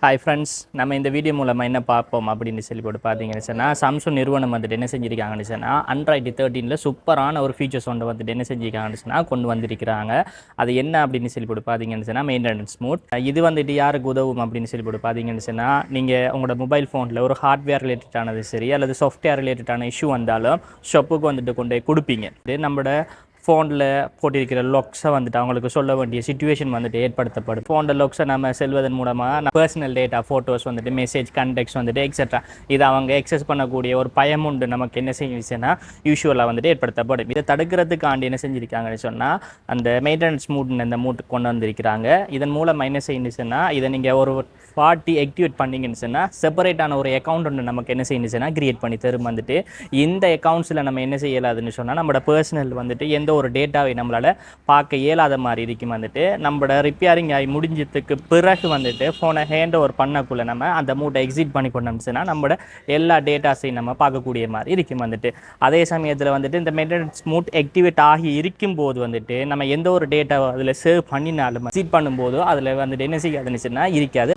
Hi friends, நம்ம இந்த video மூலமாக என்ன பார்ப்போம் அப்படின்னு சொல்லி போட்டு பார்த்தீங்கன்னு சொன்னால், சாம்சங் நிறுவனம் வந்துட்டு என்ன செஞ்சுருக்காங்கன்னு சொன்னால், Android 13 சூப்பரான ஒரு ஃபீச்சர்ஸ் ஒன்று வந்துட்டு என்ன செஞ்சுருக்காங்கன்னு சொன்னால் கொண்டு வந்திருக்கிறாங்க. அது என்ன அப்படின்னு சொல்லி போட்டு பார்த்தீங்கன்னு சொன்னால், மெயின்டெனன்ஸ் மோட். இது வந்துட்டு யாருக்கு உதவும் அப்படின்னு சொல்லி போட்டு பார்த்தீங்கன்னு சொன்னால், நீங்கள் உங்களோட மொபைல் ஃபோனில் ஒரு ஹார்ட்வேர் ரிலேட்டடானது சரி அல்லது சாஃப்ட்வேர் ரிலேட்டடான இஷ்யூ வந்தாலும் ஷாப்புக்கு வந்துட்டு கொண்டு போய் கொடுப்பீங்க. இது நம்மளோட ஃபோனில் போட்டிருக்கிற லாக்ஸை வந்துட்டு அவங்களுக்கு சொல்ல வேண்டிய சிச்சுவேஷன் வந்துட்டு ஏற்படுத்தப்படும். ஃபோனில் லாக்ஸை நம்ம செல்வதன் மூலமாக பர்சனல் டேட்டா, ஃபோட்டோஸ் வந்துட்டு மெசேஜ், கண்டெக்ட்ஸ் வந்துட்டு எக்ஸெட்ரா இதை அவங்க எக்ஸஸ் பண்ணக்கூடிய ஒரு பயம் உண்டு நமக்கு என்ன செய்யுச்சுன்னா யூஸ்வலாக வந்துட்டு ஏற்படுத்தப்படும். இதை தடுக்கிறதுக்காண்டி என்ன செஞ்சுருக்காங்கன்னு சொன்னால் அந்த மெயின்டெனன்ஸ் மூட்னு இந்த மூட்டுக்கு கொண்டு வந்திருக்கிறாங்க. இதன் மூலமாக என்ன செய்யணுச்சுன்னா இதை நீங்கள் ஒரு 40 ஆக்டிவேட் பண்ணிங்கன்னு சொன்னால் செப்பரேட்டான ஒரு அக்கௌண்ட் ஒன்று நமக்கு என்ன செய்யணுச்சுன்னா கிரியேட் பண்ணி தரும். வந்துட்டு இந்த அக்கௌண்ட்ஸில் நம்ம என்ன செய்யலாதுன்னு சொன்னால் நம்மளோட பர்சனல் வந்துட்டு எந்த ஒரு டேட்டாவை நம்மளால் பார்க்க இயலாத மாதிரி இருக்கும். வந்துட்டு நம்மளோட ரிப்பேரிங் ஆகி முடிஞ்சதுக்கு பிறகு வந்துட்டு ஃபோனை ஹேண்ட் ஓவர் பண்ணக்குள்ளே நம்ம அந்த மூட்டை எக்ஸிட் பண்ணி கொண்டோம்னா நம்மளோட எல்லா டேட்டாஸையும் நம்ம பார்க்கக்கூடிய மாதிரி இருக்கும். வந்துட்டு அதே சமயத்தில் வந்துட்டு இந்த மெயின்டெனன்ஸ் மூட் ஆக்டிவேட் ஆகி இருக்கும்போது வந்துட்டு நம்ம எந்த ஒரு டேட்டாவை அதில் சேவ் பண்ணினாலும் எக்ஸிட் பண்ணும்போது அதில் வந்துட்டு என்ன செய்யாதுன்னு சொன்னால் இருக்காது.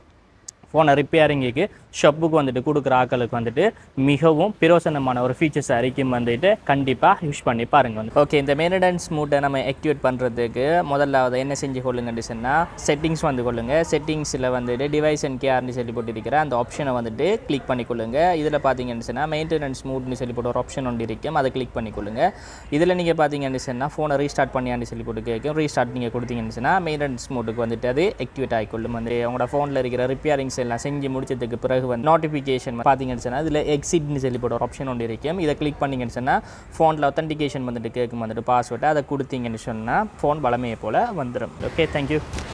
ஃபோனை ரிப்பேரிங்குக்கு ஷாப்புக்கு வந்துட்டு கொடுக்குற ஆக்களுக்கு வந்துட்டு மிகவும் பிரயோசனமான ஒரு ஃபீச்சர்ஸ் அறிக்கையும் வந்துட்டு கண்டிப்பாக யூஸ் பண்ணி பாருங்கள். ஓகே, இந்த மெயின்டெனன்ஸ் மூட்டை நம்ம ஆக்டிவேட் பண்ணுறதுக்கு முதலாவது என்ன செஞ்சு கொள்ளுங்கன்னு சொன்னால் செட்டிங்ஸ் வந்து கொள்ளுங்கள். செட்டிங்ஸில் வந்துட்டு டிவைஸ் அண்ட் கேர்னு சொல்லி போட்டிருக்கிற அந்த ஆப்ஷனை வந்துட்டு கிளிக் பண்ணிக்கொள்ளுங்க. இதில் பார்த்தீங்கன்னு சொன்னால் மெயின்டெனன்ஸ் மூட்னு சொல்லி போட்டு ஒரு ஆப்ஷன் ஒன்று இருக்கும், அதை கிளிக் பண்ணிக்கொள்ளுங்க. இதில் நீங்கள் பார்த்தீங்கன்னு சொன்னால் ஃபோனை ரீஸ்டார்ட் பண்ணியான்னு சொல்லி போட்டு கேட்கும். ரீஸ்டார்ட் நீங்கள் கொடுத்தீங்கன்னு சொன்னால் மெயின்டெனன்ஸ் மூட்டுக்கு வந்துட்டு அது ஆக்டிவேட் ஆகிக்கொள்ளும். வந்து உங்களோட ஃபோனில் இருக்கிற ரிப்பேரிங்ஸ் எல்லாம் செஞ்சு முடிச்சதுக்கு பிறகு வந்து நோட்டிஃபிகேஷன் பார்த்தீங்கன்னு சொன்னால் இதில் எக்ஸிட்னு சொல்லி போட்டு ஒரு ஆப்ஷன் ஒன்று இருக்கும். இதை கிளிக் பண்ணிங்கன்னு சொன்னால் ஃபோனில் அத்தன்டிகேஷன் வந்துட்டு கேட்கும், வந்துட்டு பாஸ்வேர்டை அதை கொடுத்தீங்கன்னு சொன்னால் ஃபோன் வளமையை போல் வந்துடும். Okay, thank you.